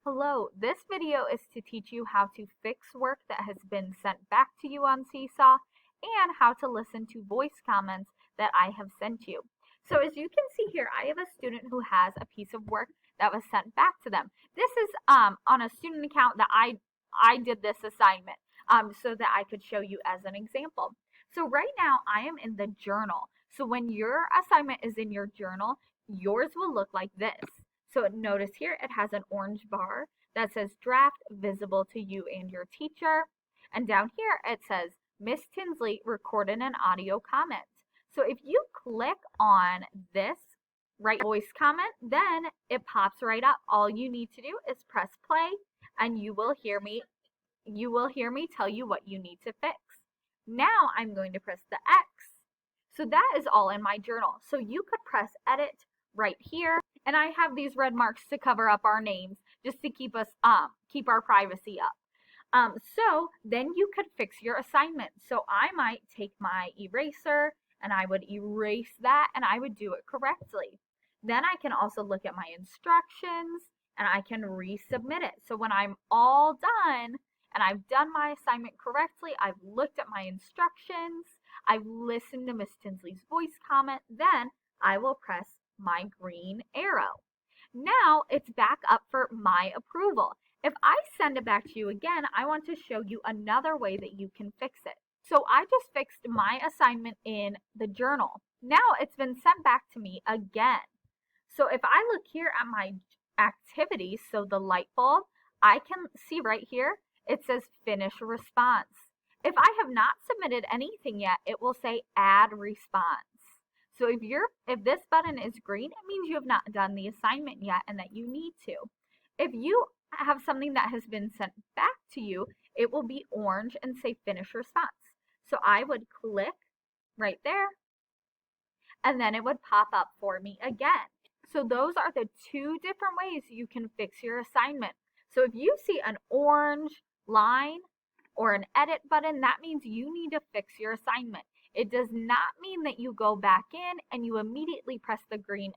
Hello, this video is to teach you how to fix work that has been sent back to you on Seesaw and how to listen to voice comments that I have sent you. So as you can see here, I have a student who has a piece of work that was sent back to them. This is on a student account that I did this assignment so that I could show you as an example. So right now I am in the journal. So when your assignment is in your journal, yours will look like this. So notice here it has an orange bar that says draft visible to you and your teacher. And down here it says Miss Tinsley recorded an audio comment. So if you click on this right voice comment, then it pops right up. All you need to do is press play and you will hear me tell you what you need to fix. Now I'm going to press the X. So that is all in my journal. So you could press edit right here. And I have these red marks to cover up our names just to keep us keep our privacy up. So then you could fix your assignment. So I might take my eraser and I would erase that and I would do it correctly. Then I can also look at my instructions and I can resubmit it. So when I'm all done and I've done my assignment correctly, I've looked at my instructions, I've listened to Miss Tinsley's voice comment, then I will press my green arrow. Now it's back up for my approval. If I send it back to you again, I want to show you another way that you can fix it. So I just fixed my assignment in the journal. Now it's been sent back to me again. So if I look here at my activities, so the light bulb, I can see right here, it says finish response. If I have not submitted anything yet, it will say add response. So if this button is green, it means you have not done the assignment yet and that you need to. If you have something that has been sent back to you, it will be orange and say finish response. So I would click right there and then it would pop up for me again. So those are the two different ways you can fix your assignment. So if you see an orange line or an edit button, that means you need to fix your assignment. It does not mean that you go back in and you immediately press the green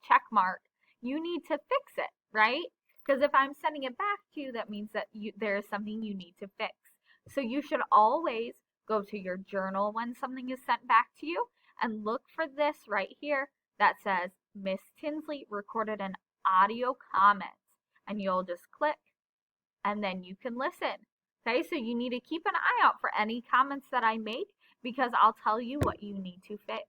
check mark. You need to fix it, right? Because if I'm sending it back to you, that means that there is something you need to fix. So you should always go to your journal when something is sent back to you and look for this right here that says Miss Tinsley recorded an audio comment. And you'll just click and then you can listen. Okay, so you need to keep an eye out for any comments that I make because I'll tell you what you need to fix.